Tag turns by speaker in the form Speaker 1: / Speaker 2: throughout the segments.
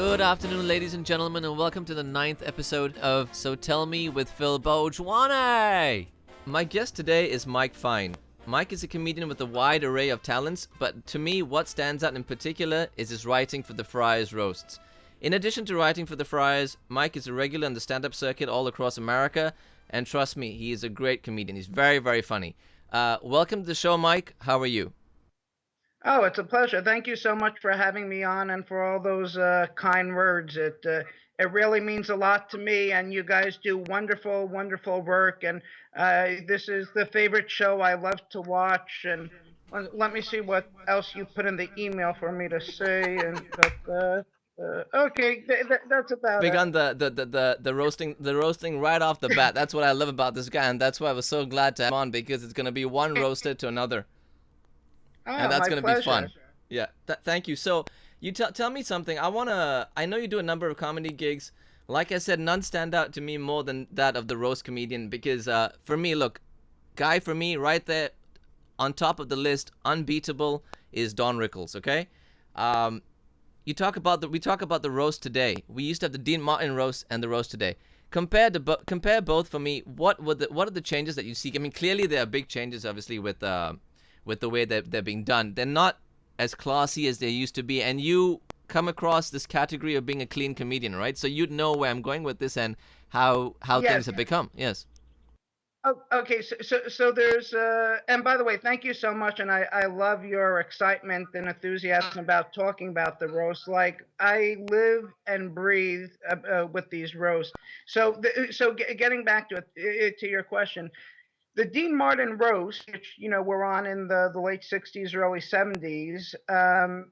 Speaker 1: Good afternoon, ladies and gentlemen, and welcome to the 9th episode of So Tell Me with Phil Bhojwanay. My guest today is Mike Fine. Mike is a comedian with a wide array of talents, but to me, what stands out in particular is his writing for the Friars roasts. In addition to writing for the Friars, Mike is a regular on the stand-up circuit all across America, and trust me, he is a great comedian. He's very, very funny. Welcome to the show, Mike. How are you?
Speaker 2: Oh, it's a pleasure. Thank you so much for having me on and for all those kind words. It really means a lot to me, and you guys do wonderful, wonderful work. And this is the favorite show I love to watch. And let me see what else you put in the email for me to say. And okay, that's about
Speaker 1: Big
Speaker 2: it.
Speaker 1: on the roasting right off the bat. That's what I love about this guy, and that's why I was so glad to have him on, because it's gonna be one roasted to another, and
Speaker 2: Oh,
Speaker 1: that's
Speaker 2: my
Speaker 1: gonna be
Speaker 2: pleasure.
Speaker 1: fun. Yeah, thank you. So you tell me something. I know you do a number of comedy gigs. Like I said, none stand out to me more than that of the roast comedian, because for me, look, guy for me right there on top of the list, unbeatable, is Don Rickles. Okay. Um, we talk about the roast today. We used to have the Dean Martin roast and the roast today. Compare both for me. What are the changes that you see? I mean, clearly there are big changes, obviously, with the way that they're being done. They're not as classy as they used to be, and you come across this category of being a clean comedian, right? So you'd know where I'm going with this and how things
Speaker 2: Yes.
Speaker 1: have become. Yes.
Speaker 2: Oh, okay. So there's and by the way, thank you so much, and I love your excitement and enthusiasm about talking about the roast. Like I live and breathe with these roasts. Getting back to to your question, the Dean Martin roast, which we're on in the late '60s, early '70s,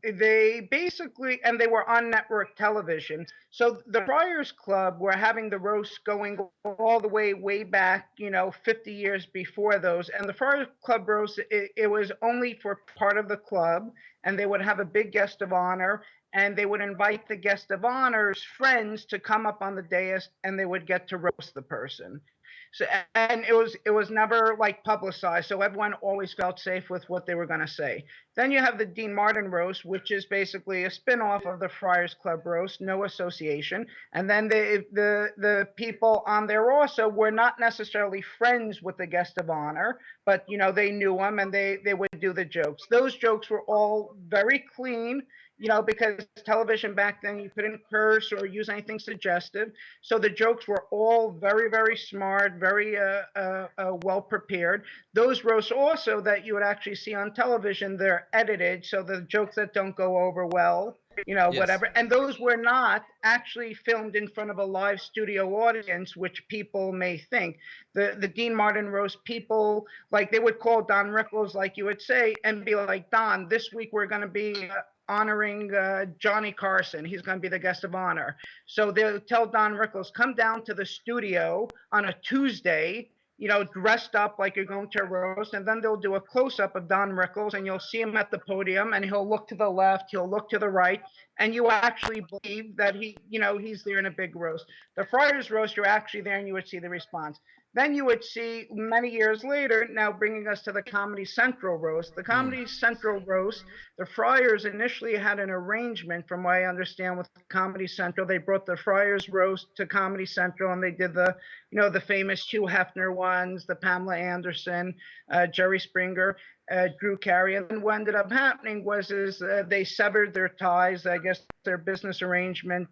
Speaker 2: they basically, and they were on network television. So the Friars Club were having the roast going all the way back, 50 years before those. And the Friars Club roast, it was only for part of the club, and they would have a big guest of honor. And they would invite the guest of honor's friends to come up on the dais, and they would get to roast the person. So and it was never like publicized, so everyone always felt safe with what they were going to say. Then you have the Dean Martin roast, which is basically a spin-off of the Friars Club roast, no association. And then the people on there also were not necessarily friends with the guest of honor, but they knew him, and they would do the jokes. Those jokes were all very clean, because television back then, you couldn't curse or use anything suggestive. So the jokes were all very, very smart, very well prepared. Those roasts also that you would actually see on television, they're edited, so the jokes that don't go over well,
Speaker 1: Yes.
Speaker 2: whatever. And those were not actually filmed in front of a live studio audience, which people may think. The Dean Martin roast, people like they would call Don Rickles, like you would say, and be like, Don, this week we're going to be honoring Johnny Carson. He's going to be the guest of honor. So they'll tell Don Rickles, come down to the studio on a Tuesday, dressed up like you're going to a roast, and then they'll do a close up of Don Rickles, and you'll see him at the podium, and he'll look to the left, he'll look to the right, and you actually believe that he's there in a big roast. The Friars roast, you're actually there, and you would see the response. Then you would see many years later, now bringing us to the Comedy Central roast. The
Speaker 1: Mm.
Speaker 2: Comedy Central roast, the Friars initially had an arrangement, from what I understand, with Comedy Central. They brought the Friars roast to Comedy Central, and they did the famous Hugh Hefner ones, the Pamela Anderson, Jerry Springer, Drew Carey. And then what ended up happening was they severed their ties. I guess their business arrangement,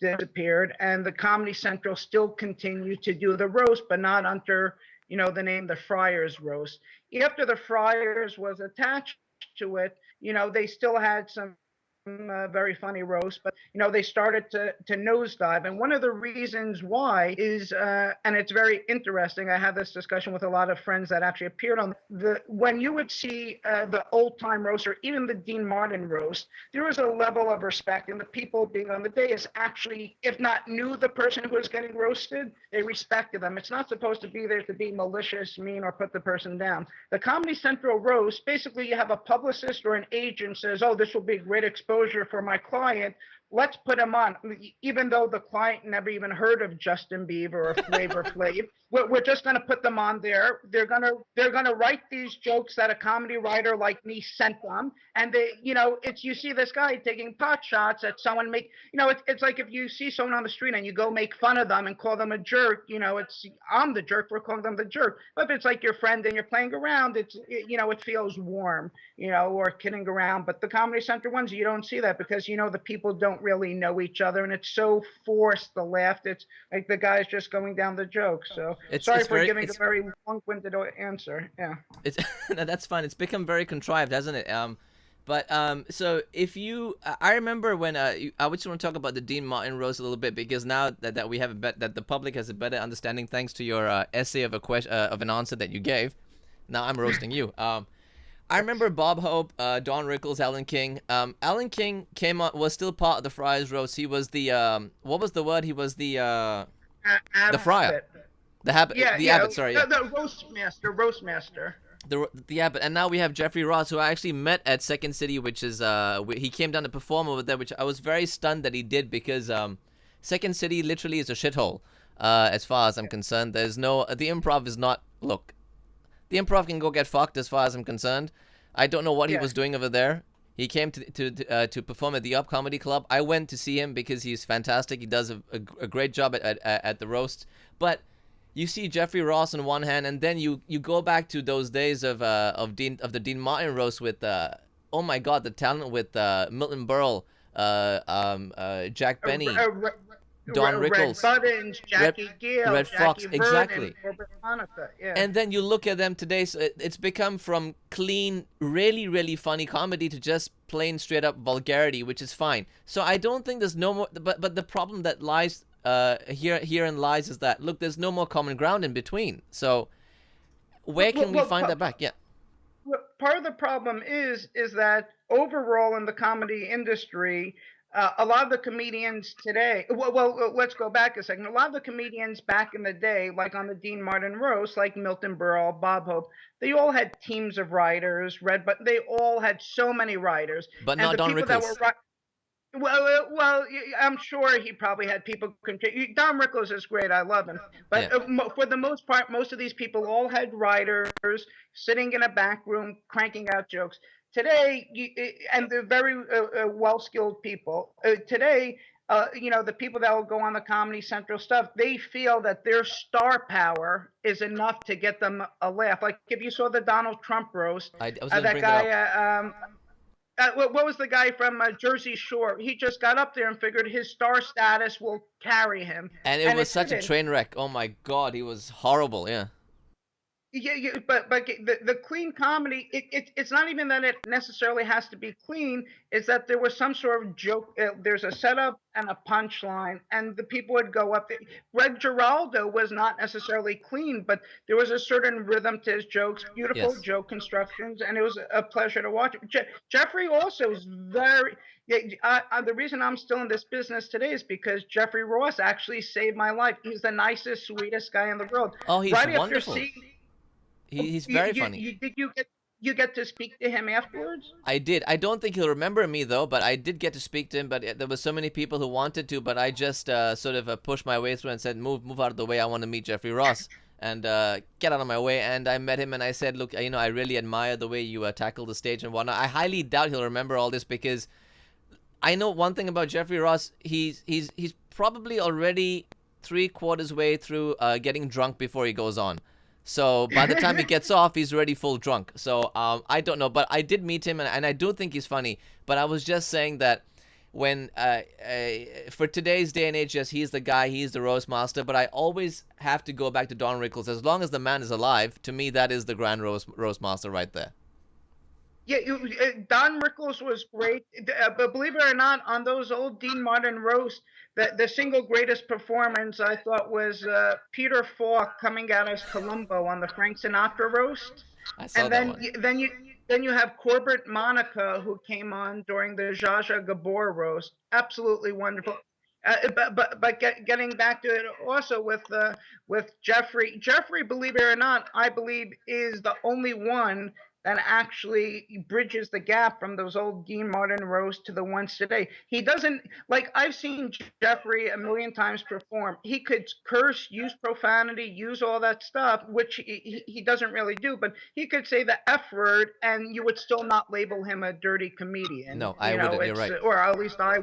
Speaker 2: disappeared, and the Comedy Central still continued to do the roast, but not under the name the Friars roast. After the Friars was attached to it, they still had some very funny roast, but they started to nosedive. And one of the reasons why is, and it's very interesting. I had this discussion with a lot of friends that actually appeared on the when you would see the old time roast or even the Dean Martin roast, there was a level of respect, and the people being on the dais actually, if not knew the person who was getting roasted, they respected them. It's not supposed to be there to be malicious, mean, or put the person down. The Comedy Central roast, basically, you have a publicist or an agent says, "Oh, this will be great exposure for my client." let's put him on, even though the client never even heard of Justin Bieber or Flavor Flav. We're just going to put them on there. They're gonna write these jokes that a comedy writer like me sent them, and it's you see this guy taking pot shots at someone it's like if you see someone on the street and you go make fun of them and call them a jerk, it's I'm the jerk for calling them the jerk. But if it's like your friend and you're playing around, it feels warm, or kidding around. But the Comedy Center ones, you don't see that because the people don't really know each other, and it's so forced. The laugh, it's like the guy's just going down the joke. So sorry
Speaker 1: it's
Speaker 2: for
Speaker 1: very
Speaker 2: giving a very long-winded answer. Yeah.
Speaker 1: it's no, that's fine. It's become very contrived, hasn't it? But so if you, I remember when I just want to talk about the Dean Martin roast a little bit because now that we have that the public has a better understanding thanks to your essay of a question of an answer that you gave. Now I'm roasting you. I remember Bob Hope, Don Rickles, Alan King. Alan King came on, was still part of the Friars roast. He was the what was the word? He was the friar,
Speaker 2: Abbott.
Speaker 1: the abbot. Sorry, yeah.
Speaker 2: The roast master.
Speaker 1: The abbot, and now we have Jeffrey Ross, who I actually met at Second City, which is he came down to perform over there, which I was very stunned that he did because Second City literally is a shithole, as far as I'm concerned. There's no the improv is not look, the improv can go get fucked as far as I'm concerned. I don't know what he
Speaker 2: Yeah.
Speaker 1: was doing over there. He came to perform at the Up Comedy Club. I went to see him because he's fantastic. He does a great job at the roast, but you see Jeffrey Ross on one hand, and then you go back to those days of the Dean Martin roast with oh my god, the talent with Milton Berle, Jack Benny, Don
Speaker 2: Red
Speaker 1: Rickles,
Speaker 2: Buttons,
Speaker 1: Red
Speaker 2: Jackie Gill,
Speaker 1: Red Fox,
Speaker 2: Jackie Vernon,
Speaker 1: exactly.
Speaker 2: Robert Monica. Yeah.
Speaker 1: And then you look at them today, so it's become from clean, really, really funny comedy to just plain straight up vulgarity, which is fine. So I don't think there's no more. But the problem that lies herein lies is that look, there's no more common ground in between. So where can we find that back? Yeah.
Speaker 2: Part of the problem is that overall in the comedy industry, a lot of the comedians today. Let's go back a second. A lot of the comedians back in the day, like on the Dean Martin roast, like Milton Berle, Bob Hope, they all had teams of writers. But they all had so many writers,
Speaker 1: But
Speaker 2: and
Speaker 1: not
Speaker 2: the
Speaker 1: Don
Speaker 2: people that were
Speaker 1: Rickles.
Speaker 2: I'm sure he probably had people contribute. Don Rickles is great. I love him.
Speaker 1: Yeah.
Speaker 2: But for the most part, most of these people all had writers sitting in a back room cranking out jokes. Today, and they're very well skilled people. Today, the people that will go on the Comedy Central stuff, they feel that their star power is enough to get them a laugh. Like if you saw the Donald Trump roast,
Speaker 1: I was gonna
Speaker 2: that
Speaker 1: bring that
Speaker 2: guy,
Speaker 1: up.
Speaker 2: what was the guy from Jersey Shore? He just got up there and figured his star status will carry him,
Speaker 1: And it
Speaker 2: and
Speaker 1: was
Speaker 2: it
Speaker 1: such a
Speaker 2: didn't.
Speaker 1: train wreck. Oh my god, he was horrible. Yeah.
Speaker 2: Yeah, but the clean comedy, it's not even that it necessarily has to be clean. It's that there was some sort of joke. There's a setup and a punchline, and the people would go up there. Greg Giraldo was not necessarily clean, but there was a certain rhythm to his jokes, beautiful
Speaker 1: Yes.
Speaker 2: joke constructions, and it was a pleasure to watch. Jeffrey also is very. Yeah, the reason I'm still in this business today is because Jeffrey Ross actually saved my life. He's the nicest, sweetest guy in the world.
Speaker 1: Oh, he's
Speaker 2: Right after
Speaker 1: wonderful.
Speaker 2: seeing
Speaker 1: He's very funny.
Speaker 2: did you get to speak to him afterwards?
Speaker 1: I did. I don't think he'll remember me though, but I did get to speak to him. But there was so many people who wanted to, but I just sort of pushed my way through and said, "Move out of the way. I want to meet Jeffrey Ross." And get out of my way. And I met him, and I said, "Look, I really admire the way you tackle the stage and whatnot." I highly doubt he'll remember all this because I know one thing about Jeffrey Ross. He's probably already three-quarters way through getting drunk before he goes on. So by the time he gets off, he's already full drunk. So I don't know, but I did meet him, and I do think he's funny. But I was just saying that when for today's day and age, yes, he's the guy, he's the roast master. But I always have to go back to Don Rickles. As long as the man is alive, to me, that is the grand roast master right there.
Speaker 2: Yeah, Don Rickles was great, but believe it or not, on those old Dean Martin roasts, the single greatest performance I thought was Peter Falk coming out as Columbo on the Frank Sinatra roast,
Speaker 1: I saw
Speaker 2: and
Speaker 1: that
Speaker 2: then
Speaker 1: one.
Speaker 2: you have Corbett Monica who came on during the Zsa Zsa Gabor roast, absolutely wonderful. Getting back to it also with Jeffrey, believe it or not, I believe is the only one that actually bridges the gap from those old Dean Martin roasts to the ones today. He doesn't like I've seen Jeffrey a million times perform. He could curse, use profanity, use all that stuff, which he doesn't really do, but he could say the F word and you would still not label him a dirty comedian.
Speaker 1: No, I wouldn't. You're right.
Speaker 2: Or at least I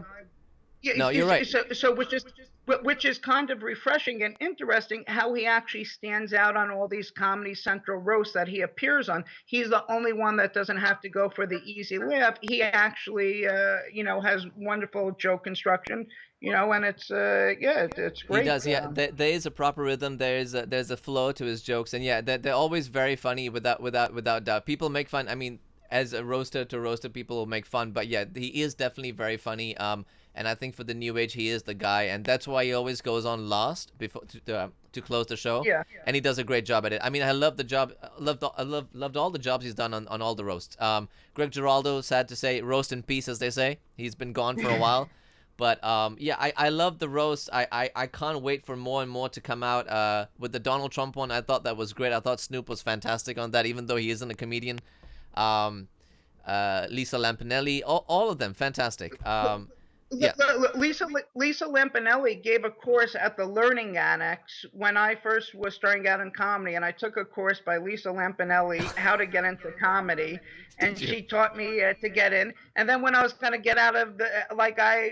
Speaker 2: yeah,
Speaker 1: No, you're right.
Speaker 2: so which is kind of refreshing and interesting how he actually stands out on all these Comedy Central roasts that he appears on. He's the only one that doesn't have to go for the easy laugh. He actually, has wonderful joke construction, and it's
Speaker 1: He
Speaker 2: great.
Speaker 1: does, yeah. There is a proper rhythm. There's a flow to his jokes, and yeah, they're always very funny without doubt. People make fun. I mean, as a roaster to roaster, people will make fun, but yeah, he is definitely very funny. And I think for the new age, he is the guy, and that's why he always goes on last before to close the show,
Speaker 2: Yeah.
Speaker 1: and he does a great job at it. I mean, I love the job. Loved all the jobs he's done on all the roasts. Greg Giraldo, sad to say, roast in peace, as they say. He's been gone for a while. But yeah, I love the roast. I can't wait for more and more to come out. With the Donald Trump one, I thought that was great. I thought Snoop was fantastic on that, even though he isn't a comedian. Um, Lisa Lampanelli, all of them, fantastic. Yeah,
Speaker 2: Lisa Lampanelli gave a course at the Learning Annex when I first was starting out in comedy, and I took a course by Lisa Lampanelli, how to get into comedy, and
Speaker 1: did you?
Speaker 2: she taught me to get in. And then when I was going to get out of the, like, I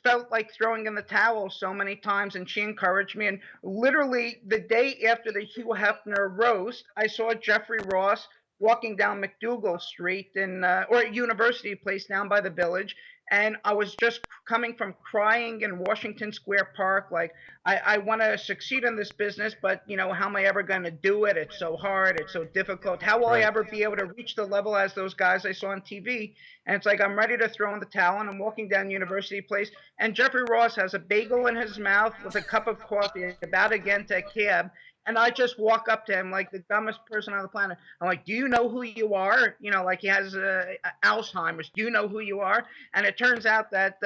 Speaker 2: felt like throwing in the towel so many times, and she encouraged me. And literally the day after the Hugh Hefner roast, I saw Jeffrey Ross walking down McDougal Street or University Place down by the Village, and I was just coming from crying in Washington Square Park, like I want to succeed in this business, but how am I ever going to do it? It's so hard, it's so difficult. How will I
Speaker 1: Right.
Speaker 2: ever be able to reach the level as those guys I saw on TV? And it's like I'm ready to throw in the towel, and I'm walking down University Place, and Jeffrey Ross has a bagel in his mouth with a cup of coffee, about to get into a cab. And I just walk up to him like the dumbest person on the planet. I'm like, "Do you know who you are?" Like he has Alzheimer's. Do you know who you are? And it turns out that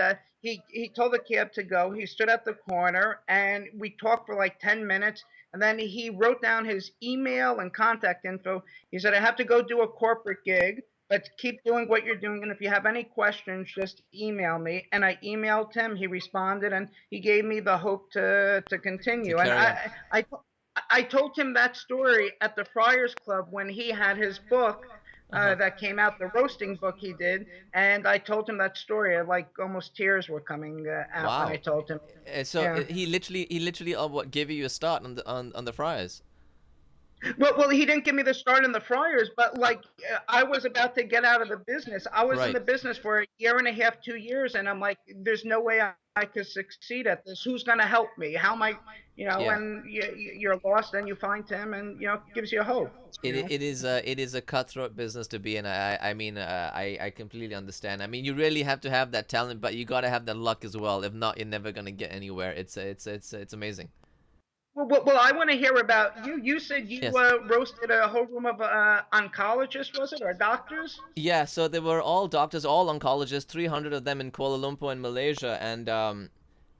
Speaker 2: he told the cab to go. He stood at the corner and we talked for like 10 minutes. And then he wrote down his email and contact info. He said, I have to go do a corporate gig, but keep doing what you're doing. And if you have any questions, just email me. And I emailed him. He responded and he gave me the hope to
Speaker 1: To
Speaker 2: continue. And
Speaker 1: carry on.
Speaker 2: I told him that story at the Friars Club when he had his book
Speaker 1: Uh-huh.
Speaker 2: that came out, the roasting book he did, and I told him that story. Like almost tears were coming out when I
Speaker 1: Wow.
Speaker 2: told him.
Speaker 1: So
Speaker 2: Yeah.
Speaker 1: he literally what gave you a start on the Friars.
Speaker 2: Well, he didn't give me the start in the Friars, but like I was about to get out of the business. I was in
Speaker 1: Right.
Speaker 2: the business for a year and a half, 2 years, and I'm like, there's no way I could succeed at this. Who's going to help me? How am I?
Speaker 1: Yeah.
Speaker 2: And you're lost, and you find him, and gives you hope.
Speaker 1: It is a cutthroat business to be in. I completely understand. I mean, you really have to have that talent, but you gotta have that luck as well. If not, you're never gonna get anywhere. It's amazing.
Speaker 2: Well, I want to hear about you. You said you
Speaker 1: Yes.
Speaker 2: roasted a whole room of oncologists, was it, or doctors?
Speaker 1: Yeah. So they were all doctors, all oncologists, 300 of them in Kuala Lumpur in Malaysia, and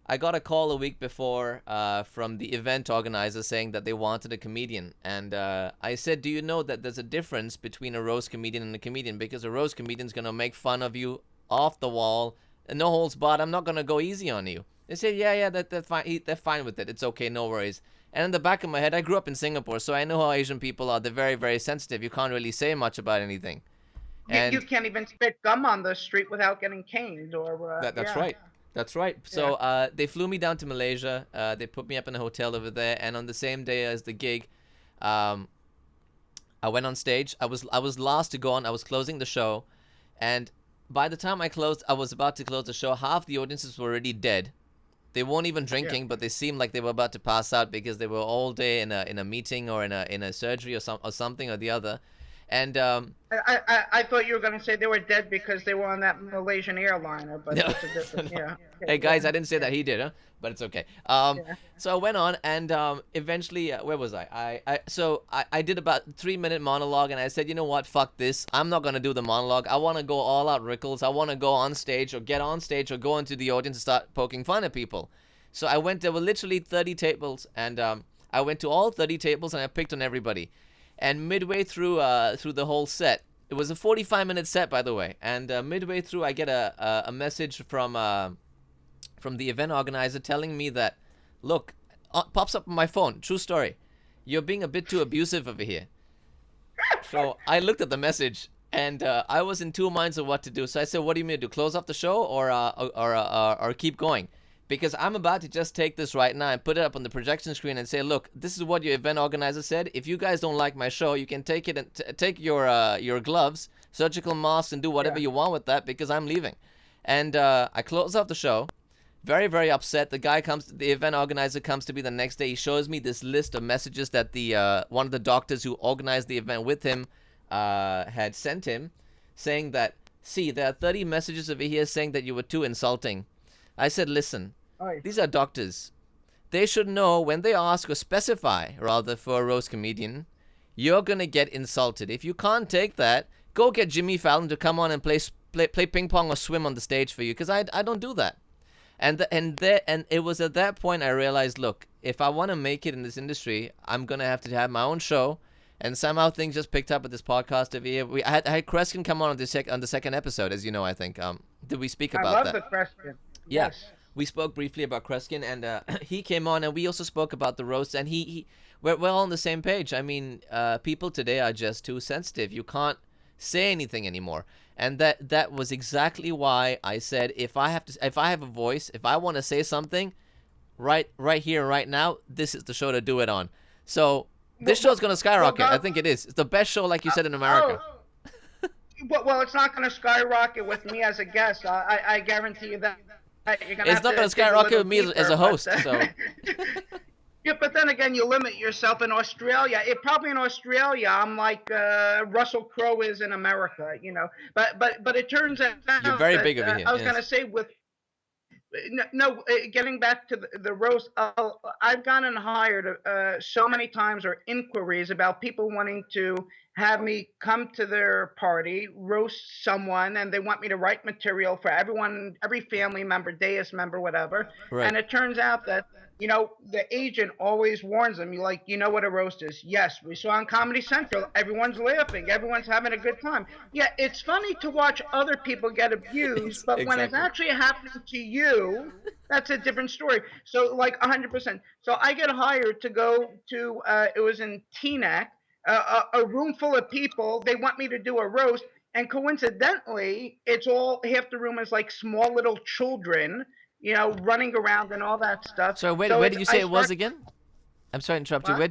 Speaker 1: I got a call a week before from the event organizer saying that they wanted a comedian. And I said, do you know that there's a difference between a roast comedian and a comedian? Because a roast comedian's going to make fun of you off the wall, and no holds barred. I'm not going to go easy on you. They said, yeah, that's fine. They're fine with it. It's okay, no worries. And in the back of my head, I grew up in Singapore, so I know how Asian people are. They're very, very sensitive. You can't really say much about anything.
Speaker 2: You
Speaker 1: And
Speaker 2: can't even spit gum on the street without getting caned, or
Speaker 1: that's
Speaker 2: yeah,
Speaker 1: right. That's right.
Speaker 2: yeah.
Speaker 1: So they flew me down to Malaysia. They put me up in a hotel over there, and on the same day as the gig, um, I went on stage. I was last to go on. I was closing the show, and by the time I was about to close the show. Half the audiences were already dead. They weren't even
Speaker 2: Yeah.
Speaker 1: drinking, but they seemed like they were about to pass out because they were all day in a meeting or in a surgery or something or the other, and
Speaker 2: I thought you were going to say they were dead because they were on that Malaysian airliner, but
Speaker 1: No,
Speaker 2: that's a different.
Speaker 1: no.
Speaker 2: Yeah.
Speaker 1: Hey
Speaker 2: Okay.
Speaker 1: guys,
Speaker 2: Yeah.
Speaker 1: I didn't say
Speaker 2: Yeah.
Speaker 1: that he did, huh? But it's okay.
Speaker 2: Yeah.
Speaker 1: So I went on, and eventually, where was I? I did about 3 minute monologue, and I said, you know what? Fuck this. I'm not gonna do the monologue. I want to go all out Rickles. I want to go on stage or get on stage or go into the audience and start poking fun at people. So I went. There were literally 30 tables, and I went to all 30 tables and I picked on everybody. And midway through the whole set, It was a 45-minute set, by the way, and midway through, I get a message from the event organizer telling me that, look, pops up on my phone. True story. You're being a bit too abusive over here. So I looked at the message and I was in two minds of what to do. So I said, "What do you mean to do? Close off the show or keep going?" Because I'm about to just take this right now and put it up on the projection screen and say, "Look, this is what your event organizer said. If you guys don't like my show, you can take it and take your gloves, surgical masks, and do whatever you want with that because I'm leaving." And I close off the show. Very, very upset. The event organizer comes to me the next day. He shows me this list of messages that the one of the doctors who organized the event with him had sent him, saying that, "See, there are 30 messages over here saying that you were too insulting." I said, "Listen, these are doctors. They should know when they ask or specify, rather, for a roast comedian, you're gonna get insulted. If you can't take that, go get Jimmy Fallon to come on and play ping pong or swim on the stage for you, because I don't do that." And it was at that point I realized, look, if I want to make it in this industry, I'm gonna have to have my own show. And somehow things just picked up with this podcast over here. I had Kreskin come on the second episode, as you know. I think did we speak
Speaker 2: I
Speaker 1: about
Speaker 2: love
Speaker 1: that?
Speaker 2: the question.
Speaker 1: Yeah,
Speaker 2: Yes.
Speaker 1: we spoke briefly about Kreskin, and he came on, and we also spoke about the roast. And we're all on the same page. I mean, people today are just too sensitive. You can't say anything anymore. And that was exactly why I said, if I have a voice, if I want to say something, right here, right now, this is the show to do it on. So this show's gonna skyrocket. I think it is. It's the best show, like you said, in America.
Speaker 2: Well, it's not going to skyrocket with me as a guest. I guarantee you that. You're gonna
Speaker 1: It's
Speaker 2: have
Speaker 1: not
Speaker 2: to
Speaker 1: gonna
Speaker 2: dig a
Speaker 1: skyrocket
Speaker 2: little
Speaker 1: with me as
Speaker 2: deeper,
Speaker 1: a host.
Speaker 2: but,
Speaker 1: So
Speaker 2: yeah, but then again, you limit yourself in Australia. Probably in Australia, I'm like Russell Crowe is in America, you know. But it turns out
Speaker 1: you're very
Speaker 2: that
Speaker 1: big over here.
Speaker 2: I was gonna
Speaker 1: Yes.
Speaker 2: say with no, getting back to the roast, I've gotten hired so many times or inquiries about people wanting to have me come to their party, roast someone, and they want me to write material for everyone, every family member, deus member, whatever.
Speaker 1: Right.
Speaker 2: And it turns out that the agent always warns them. You like, you know what a roast is? Yes, we saw on Comedy Central. Everyone's laughing. Everyone's having a good time. Yeah, it's funny to watch other people get abused,
Speaker 1: It's
Speaker 2: but when it's
Speaker 1: exactly.
Speaker 2: actually happening to you, that's a different story. So, like 100%. So I get hired to go to. It was in Teaneck, a room full of people. They want me to do a roast, and coincidentally, it's all half the room is like small little children, running around and all that stuff.
Speaker 1: So
Speaker 2: So
Speaker 1: where
Speaker 2: it's
Speaker 1: did you say
Speaker 2: I
Speaker 1: it was
Speaker 2: start
Speaker 1: again? I'm sorry to interrupt you.
Speaker 2: what?
Speaker 1: Where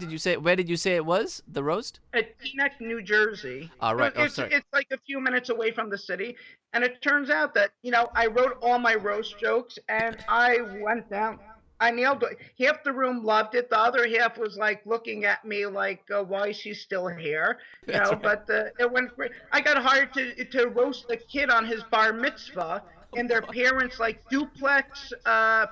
Speaker 1: did you say it was? The roast?
Speaker 2: At Teaneck, New Jersey.
Speaker 1: All right. Oh,
Speaker 2: It's
Speaker 1: sorry.
Speaker 2: it's like a few minutes away from the city, and it turns out that I wrote all my roast jokes, and I went down. I nailed it. Half the room loved it. The other half was like looking at me like, why is she still here?
Speaker 1: That's right.
Speaker 2: But it went great. I got hired to roast a kid on his bar mitzvah in their parents' like duplex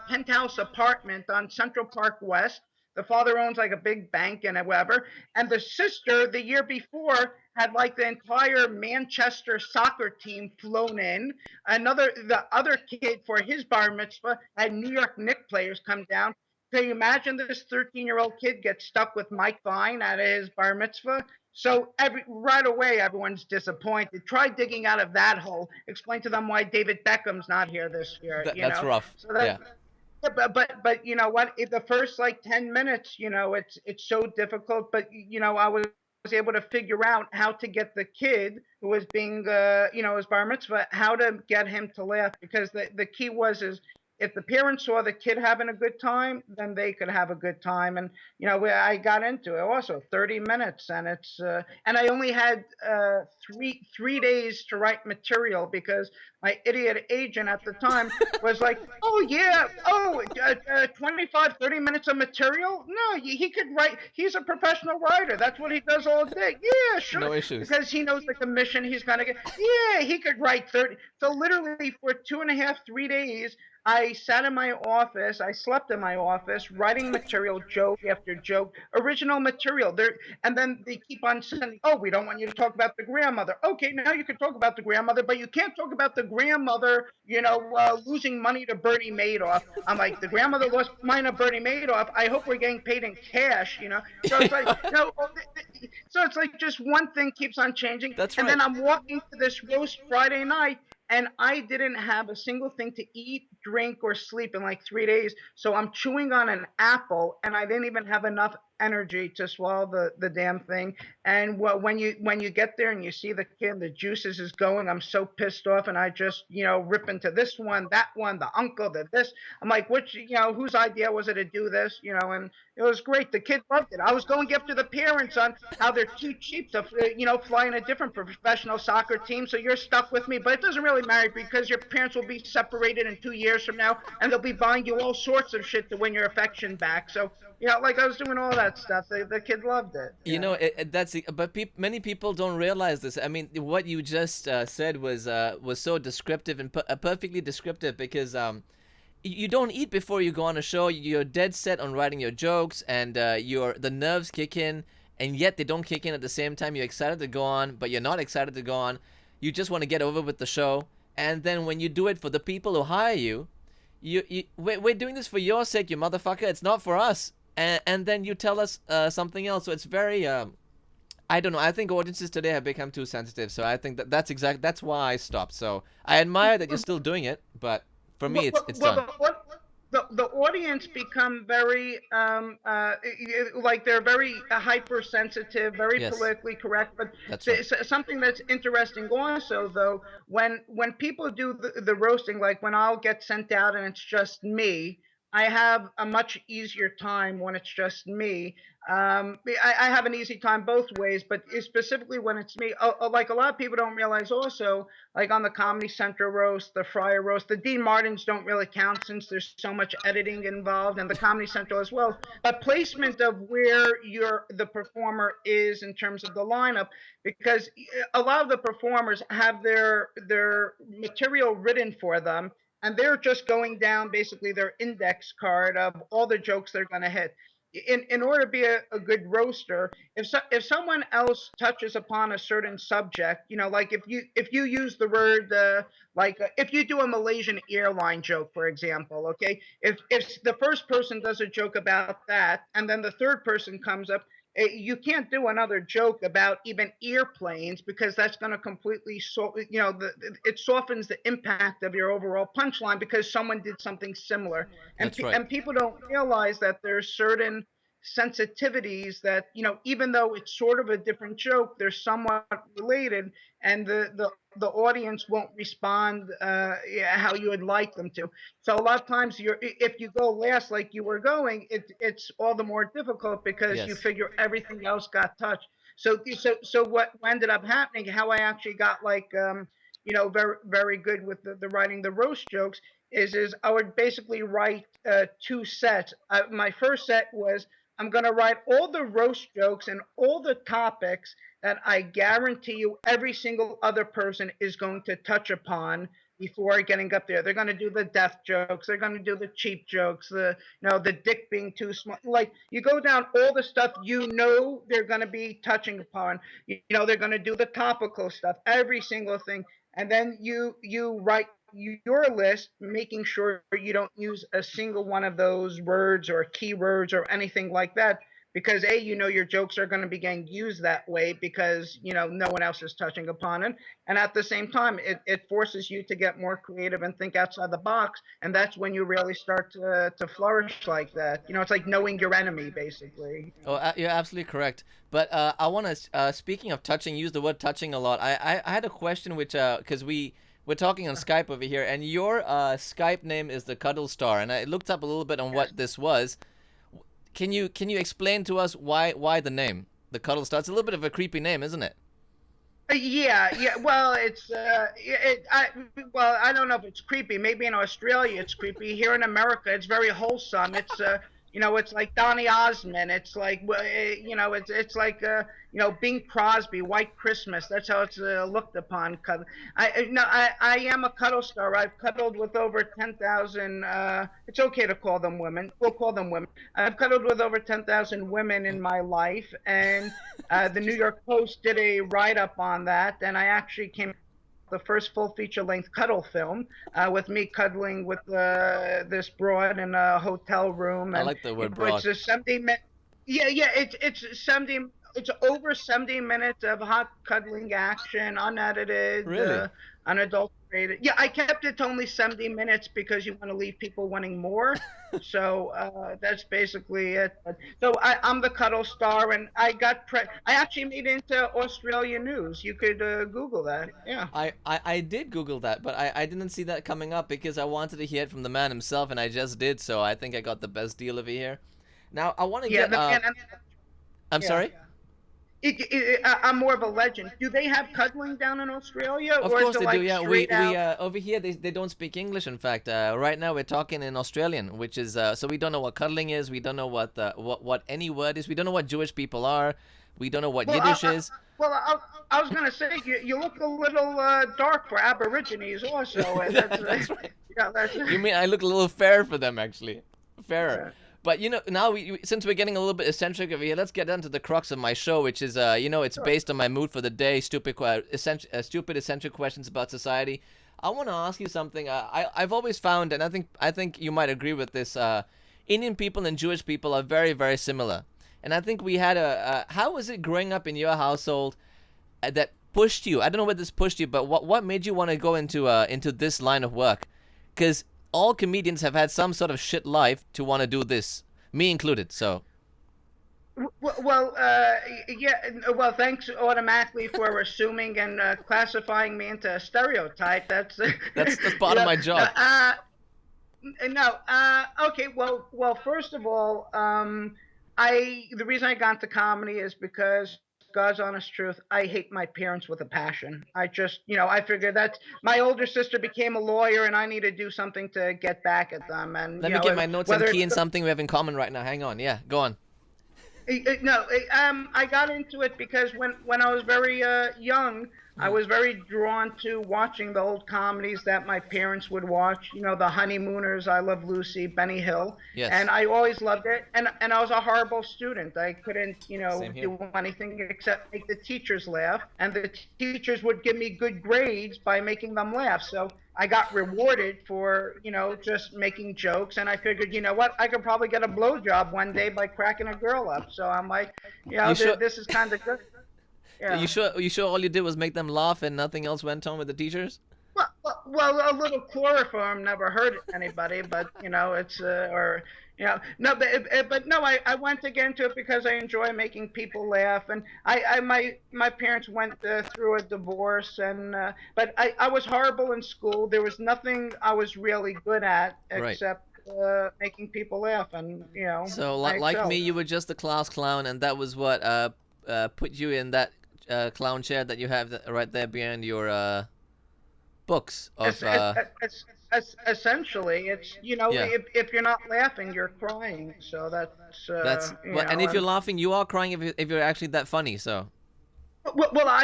Speaker 2: penthouse apartment on Central Park West. The father owns like a big bank and whatever. And the sister, the year before, had like the entire Manchester soccer team flown in. The other kid for his bar mitzvah had New York Knicks players come down. Can you imagine this 13-year-old kid gets stuck with Mike Vine at his bar mitzvah? So right away, everyone's disappointed. Try digging out of that hole. Explain to them why David Beckham's not here this year.
Speaker 1: That's rough.
Speaker 2: So that
Speaker 1: Yeah.
Speaker 2: yeah, but you know what? The first like 10 minutes, it's so difficult. But I was able to figure out how to get the kid who was being his bar mitzvah, how to get him to laugh, because the key is if the parents saw the kid having a good time, then they could have a good time. And I got into it also 30 minutes, and it's and I only had three days to write material because my idiot agent at the time was like, oh yeah, 25, 30 minutes of material. No, he could write. He's a professional writer. That's what he does all day. Yeah, sure,
Speaker 1: No issues.
Speaker 2: because he knows the commission he's gonna get. Yeah, he could write 30. So literally for 2.5, 3 days, I sat in my office, I slept in my office, writing material, joke after joke, original material. There, and then they keep on sending, oh, we don't want you to talk about the grandmother. Okay, now you can talk about the grandmother, but you can't talk about the grandmother, losing money to Bernie Madoff. I'm like, the grandmother lost money to Bernie Madoff. I hope we're getting paid in cash. So it's like, so it's like just one thing keeps on changing.
Speaker 1: That's
Speaker 2: And
Speaker 1: right.
Speaker 2: then I'm walking to this roast Friday night, and I didn't have a single thing to eat, drink, or sleep in like 3 days. So I'm chewing on an apple, and I didn't even have enough energy to swallow the damn thing. And when you get there and you see the kid, the juices is going. I'm so pissed off, and I just rip into this one, that one, the uncle, the this. I'm like, which whose idea was it to do this? And it was great. The kid loved it. I was going after the parents on how they're too cheap to fly in a different professional soccer team. So you're stuck with me, but it doesn't really matter because your parents will be separated in 2 years from now, and they'll be buying you all sorts of shit to win your affection back. So like I was doing all that stuff. The kid loved it.
Speaker 1: But many people don't realize this. I mean, what you just said was so descriptive and perfectly descriptive because you don't eat before you go on a show. You're dead set on writing your jokes, and the nerves kick in, and yet they don't kick in at the same time. You're excited to go on, but you're not excited to go on. You just want to get over with the show, and then when you do it for the people who hire you, we're doing this for your sake, you motherfucker. It's not for us. And then you tell us something else. So it's very I don't know. I think audiences today have become too sensitive. So I think that's why I stopped. So I admire that you're still doing it, but for me, it's done.
Speaker 2: The audience become very like they're very hypersensitive, very
Speaker 1: Yes,
Speaker 2: politically correct. But
Speaker 1: that's right.
Speaker 2: something that's interesting also, though, when people do the roasting, like when I'll get sent out and it's just me, I have a much easier time when it's just me. I have an easy time both ways, but specifically when it's me, like a lot of people don't realize also, like on the Comedy Central roast, the Fryer roast, the Dean Martins don't really count since there's so much editing involved, and the Comedy Central as well. But placement of where the performer is in terms of the lineup, because a lot of the performers have their material written for them, and they're just going down basically their index card of all the jokes they're going to hit. In order to be a good roaster, if someone else touches upon a certain subject, like if you use the word if you do a Malaysian airline joke, for example, okay, if the first person does a joke about that, and then the third person comes up, you can't do another joke about even airplanes because that's going to completely it softens the impact of your overall punchline because someone did something similar. and
Speaker 1: That's right.
Speaker 2: and people don't realize that there's certain sensitivities that even though it's sort of a different joke, they're somewhat related, and the audience won't respond how you would like them to. So a lot of times, if you go last like you were going, it's all the more difficult because you
Speaker 1: Yes.
Speaker 2: figure everything else got touched. So what ended up happening, how I actually got like very very good with the writing the roast jokes, is I would basically write two sets. My first set was, I'm going to write all the roast jokes and all the topics that I guarantee you every single other person is going to touch upon before getting up there. They're going to do the death jokes. They're going to do the cheap jokes. The dick being too small. Like you go down all the stuff they're going to be touching upon. They're going to do the topical stuff, every single thing, and then you write your list, making sure you don't use a single one of those words or keywords or anything like that, because your jokes are going to be getting used that way because no one else is touching upon it, and at the same time it forces you to get more creative and think outside the box, and that's when you really start to flourish like that. It's like knowing your enemy, basically.
Speaker 1: Oh, you're absolutely correct. But I want to, speaking of touching, use the word touching a lot. I had a question which, because we're talking on Skype over here, and your Skype name is the Cuddle Star, and I looked up a little bit on
Speaker 2: Yes.
Speaker 1: what this was. Can you explain to us why the name, the Cuddle Star? It's a little bit of a creepy name, isn't it?
Speaker 2: Yeah, yeah. Well, I don't know if it's creepy. Maybe in Australia it's creepy. Here in America, it's very wholesome. It's it's like Donny Osmond. It's like it's like Bing Crosby, White Christmas. That's how it's looked upon. No, I am a cuddle star. I've cuddled with over 10,000. It's okay to call them women. We'll call them women. I've cuddled with over 10,000 women in my life, and the New York Post did a write up on that, and I actually came the first full feature length cuddle film with me cuddling with this broad in a hotel room,
Speaker 1: I
Speaker 2: and
Speaker 1: like the word
Speaker 2: it's
Speaker 1: broad.
Speaker 2: a 70 minute. Yeah, yeah, it's 70. It's over 70 minutes of hot cuddling action, unedited,
Speaker 1: Really?
Speaker 2: unadulterated. Yeah, I kept it to only 70 minutes because you want to leave people wanting more. So that's basically it. So I'm the cuddle star, and I actually made it into Australia news. You could Google that. Yeah.
Speaker 1: I did Google that, but I didn't see that coming up because I wanted to hear it from the man himself, and I just did. So I think I got the best deal over here. Now I want to
Speaker 2: Yeah,
Speaker 1: get
Speaker 2: the man.
Speaker 1: I'm
Speaker 2: Yeah.
Speaker 1: sorry.
Speaker 2: I'm more of a legend. Do they have cuddling down in Australia,
Speaker 1: Of
Speaker 2: or is
Speaker 1: course
Speaker 2: it
Speaker 1: they do.
Speaker 2: like
Speaker 1: Yeah,
Speaker 2: straight
Speaker 1: we
Speaker 2: out?
Speaker 1: over here they don't speak English. In fact, right now we're talking in Australian, which is so we don't know what cuddling is. We don't know what any word is. We don't know what Jewish people are. We don't know what
Speaker 2: Well,
Speaker 1: Yiddish is.
Speaker 2: well, I was gonna say you look a little dark for Aborigines also, and that's
Speaker 1: That's right.
Speaker 2: yeah, that's
Speaker 1: You mean I look a little fair for them, actually? Fairer.
Speaker 2: uh,
Speaker 1: But now since we're getting a little bit eccentric over here, let's get down to the crux of my show, which is it's
Speaker 2: sure.
Speaker 1: based on my mood for the day, stupid eccentric questions about society. I want to ask you something. I've always found, and I think you might agree with this. Indian people and Jewish people are very very similar, and I think we had how was it growing up in your household that pushed you? I don't know what this pushed you, but what made you want to go into this line of work? Because all comedians have had some sort of shit life to want to do this, me included. So
Speaker 2: Well, yeah. Well, thanks automatically for assuming and classifying me into a stereotype. That's
Speaker 1: that's part of my
Speaker 2: no,
Speaker 1: job.
Speaker 2: no. Okay. Well. First of all, the reason I got into comedy is because God's honest truth, I hate my parents with a passion. I just, I figured that my older sister became a lawyer, and I need to do something to get back at them. And
Speaker 1: Let me get my notes and
Speaker 2: whether
Speaker 1: key
Speaker 2: it's
Speaker 1: in something we have in common right now. Hang on. Yeah, go on.
Speaker 2: No, I got into it because when I was very young, I was very drawn to watching the old comedies that my parents would watch. The Honeymooners, I Love Lucy, Benny Hill, and
Speaker 1: Yes.
Speaker 2: I always loved it. And I was a horrible student. I couldn't,
Speaker 1: Same here.
Speaker 2: do anything except make the teachers laugh, and the teachers would give me good grades by making them laugh. So I got rewarded for, just making jokes, and I figured, you know what, I could probably get a blowjob one day by cracking a girl up. So I'm like,
Speaker 1: You sure?
Speaker 2: this is kind of good.
Speaker 1: You
Speaker 2: Yeah.
Speaker 1: sure? You sure all you did was make them laugh and nothing else went on with the teachers?
Speaker 2: Well, a little chloroform never hurt anybody, but it's or no, but no, I went to get into it because I enjoy making people laugh, and my parents went through a divorce, and but I was horrible in school. There was nothing I was really good at
Speaker 1: Right.
Speaker 2: except making people laugh, and
Speaker 1: So
Speaker 2: I
Speaker 1: like me,
Speaker 2: excelled.
Speaker 1: you were just a class clown, and that was what put you in that clown chair that you have right there behind your books of
Speaker 2: Essentially, it's
Speaker 1: yeah.
Speaker 2: if you're not laughing, you're crying. So that's
Speaker 1: That's well, and if you're
Speaker 2: and
Speaker 1: laughing, you are crying if you're actually that funny. So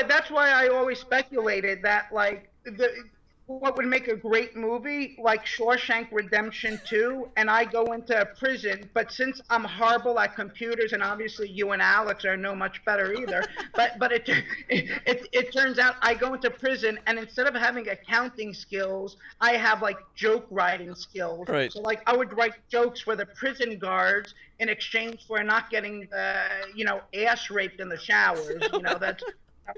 Speaker 2: that's why I always speculated that like what would make a great movie like Shawshank Redemption 2, and I go into prison, but since I'm horrible at computers, and obviously you and Alex are no much better either, but it turns out I go into prison, and instead of having accounting skills, I have like joke writing skills.
Speaker 1: right.
Speaker 2: So like I would write jokes for the prison guards in exchange for not getting ass raped in the showers.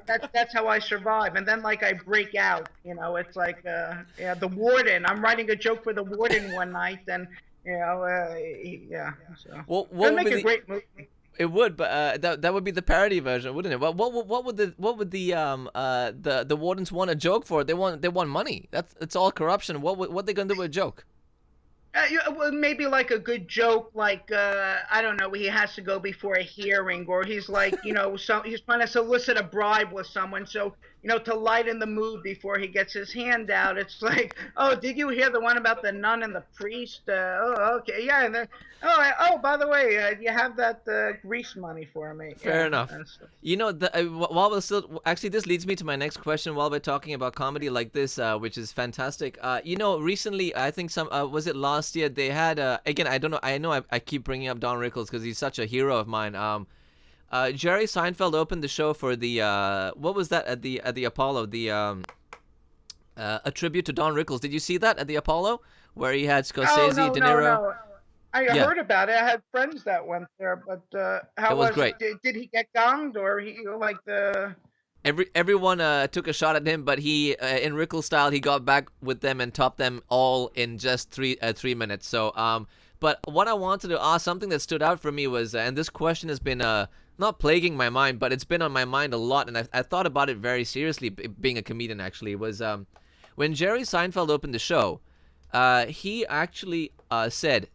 Speaker 2: That's how I survive. And then like I break out. It's like yeah, the warden. I'm writing a joke for the warden one night, and yeah. So
Speaker 1: What
Speaker 2: it'll
Speaker 1: would be
Speaker 2: make a
Speaker 1: the
Speaker 2: great movie.
Speaker 1: it would, but that would be the parody version, wouldn't it? What would the wardens want a joke for? They want money. That's it's all corruption. What they gonna do with a joke?
Speaker 2: Yeah, well, maybe like a good joke, like I don't know, he has to go before a hearing, or he's like, so he's trying to solicit a bribe with someone. So to lighten the mood before he gets his hand out. It's like, oh, did you hear the one about the nun and the priest? Oh, okay, yeah. And then, oh, by the way, you have that grease money for me?
Speaker 1: Fair
Speaker 2: Yeah.
Speaker 1: enough. You know, while we're still actually, this leads me to my next question. While we're talking about comedy like this, which is fantastic. Recently, I think was it last year? They had again. I don't know. I keep bringing up Don Rickles because he's such a hero of mine. Jerry Seinfeld opened the show for the what was that at the Apollo? A tribute to Don Rickles. Did you see that at the Apollo where he had
Speaker 2: Oh,
Speaker 1: Scorsese,
Speaker 2: no,
Speaker 1: De
Speaker 2: no,
Speaker 1: Niro?
Speaker 2: no. I
Speaker 1: Yeah,
Speaker 2: heard about it. I had friends that went there, but
Speaker 1: it
Speaker 2: how
Speaker 1: was
Speaker 2: was it?
Speaker 1: great.
Speaker 2: Did he get gonged, or he like the?
Speaker 1: Everyone took a shot at him, but he, in Rickles style, he got back with them and topped them all in just 3 minutes. So, but what I wanted to ask, something that stood out for me was, and this question has been not plaguing my mind, but it's been on my mind a lot, and I thought about it very seriously. Being a comedian, actually, was when Jerry Seinfeld opened the show, he actually said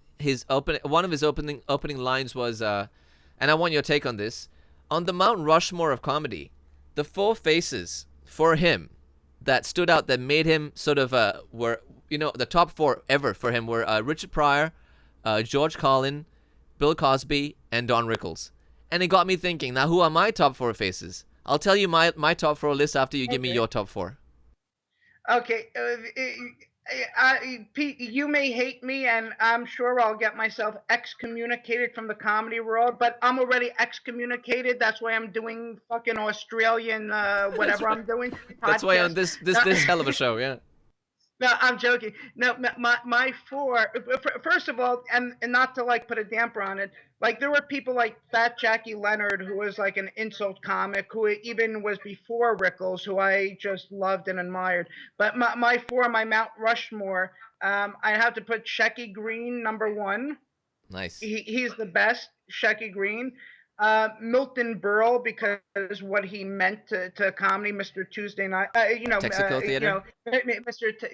Speaker 1: one of his opening lines was, and I want your take on this, on the Mount Rushmore of comedy. The four faces for him that stood out, that made him sort of were the top four ever for him were Richard Pryor, George Carlin, Bill Cosby, and Don Rickles. And it got me thinking. Now, who are my top four faces? I'll tell you my top four list after you give me
Speaker 2: Okay.
Speaker 1: your top four.
Speaker 2: Okay, Pete, you may hate me, and I'm sure I'll get myself excommunicated from the comedy world. But I'm already excommunicated. That's why I'm doing fucking Australian,
Speaker 1: That's
Speaker 2: whatever
Speaker 1: why.
Speaker 2: I'm doing,
Speaker 1: That's why on
Speaker 2: podcast. No,
Speaker 1: this hell of a show. Yeah.
Speaker 2: no, I'm joking. No, my four. First of all, and not to like put a damper on it, like there were people like Fat Jackie Leonard, who was like an insult comic, who even was before Rickles, who I just loved and admired. But my four, my Mount Rushmore, I have to put Shecky Green number one.
Speaker 1: Nice.
Speaker 2: He's the best, Shecky Green. Milton Berle, because what he meant to comedy, Mr. Tuesday Night,
Speaker 1: Texaco Theater.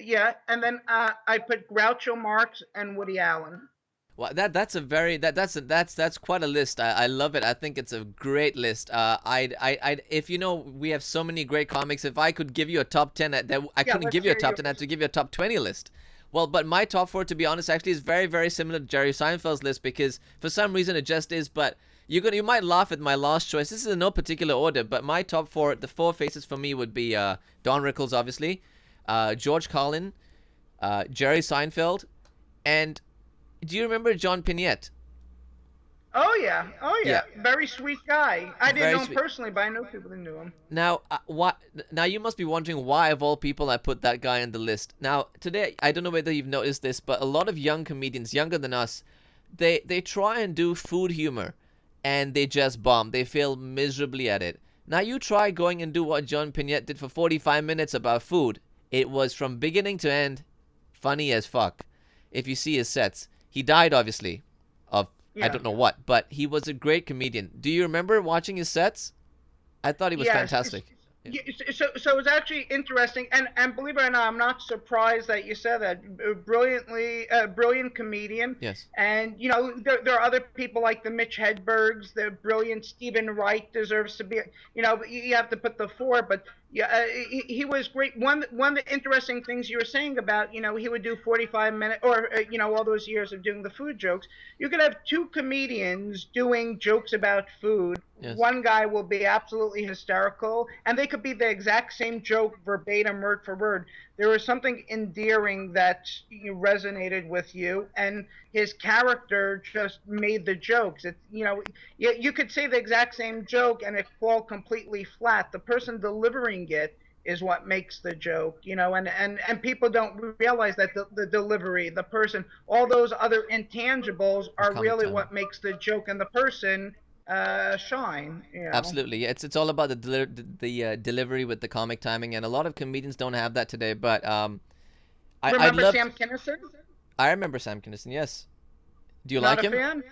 Speaker 2: Yeah, and then I put Groucho Marx and Woody Allen.
Speaker 1: Well, that's a very that's quite a list. I love it. I think it's a great list. I if we have so many great comics. If I could give you a top 10, I
Speaker 2: Yeah,
Speaker 1: couldn't
Speaker 2: let's
Speaker 1: give you a
Speaker 2: hear
Speaker 1: top 10. I had
Speaker 2: yours.
Speaker 1: to give you a top 20 list. Well, but my top four, to be honest, actually is very very similar to Jerry Seinfeld's list because for some reason it just is. But you might laugh at my last choice. This is in no particular order, but my top four, the four faces for me would be Don Rickles, obviously, George Carlin, Jerry Seinfeld, and do you remember John Pinette?
Speaker 2: Oh yeah, oh
Speaker 1: Yeah,
Speaker 2: yeah, very sweet guy. I didn't
Speaker 1: very
Speaker 2: know him
Speaker 1: sweet.
Speaker 2: personally, but I know people that knew him.
Speaker 1: Now, what? Now you must be wondering why, of all people, I put that guy on the list. Now, today, I don't know whether you've noticed this, but a lot of young comedians, younger than us, they try and do food humor, and they just bomb. They fail miserably at it. Now, you try going and do what John Pinette did for 45 minutes about food. It was from beginning to end, funny as fuck. If you see his sets, he died obviously of I
Speaker 2: Yeah.
Speaker 1: don't know what, but he was a great comedian. Do you remember watching his sets? I thought he was
Speaker 2: Yes.
Speaker 1: fantastic. Yeah.
Speaker 2: So it's actually interesting, and believe it or not, I'm not surprised that you said that. Brilliant comedian,
Speaker 1: Yes.
Speaker 2: and there are other people like the Mitch Hedbergs, the brilliant Stephen Wright deserves to be. You have to put the four, but yeah, he was great. One of the interesting things you were saying about he would do 45 minute or all those years of doing the food jokes. You could have two comedians doing jokes about food.
Speaker 1: Yes.
Speaker 2: One guy will be absolutely hysterical, and they could be the exact same joke verbatim, word for word. There was something endearing that resonated with you, and his character just made the jokes. You could say the exact same joke and it fall completely flat. The person delivering it is what makes the joke, and people don't realize that the delivery, the person, all those other intangibles
Speaker 1: The
Speaker 2: are
Speaker 1: comic
Speaker 2: really
Speaker 1: timing.
Speaker 2: what makes the joke and the person shine.
Speaker 1: Absolutely. Yeah, it's all about the delivery with the comic timing, and a lot of comedians don't have that today. But I
Speaker 2: Remember
Speaker 1: loved.
Speaker 2: Sam Kinison?
Speaker 1: I remember Sam Kinison. Yes. Do you
Speaker 2: Not
Speaker 1: like
Speaker 2: a
Speaker 1: him?
Speaker 2: fan?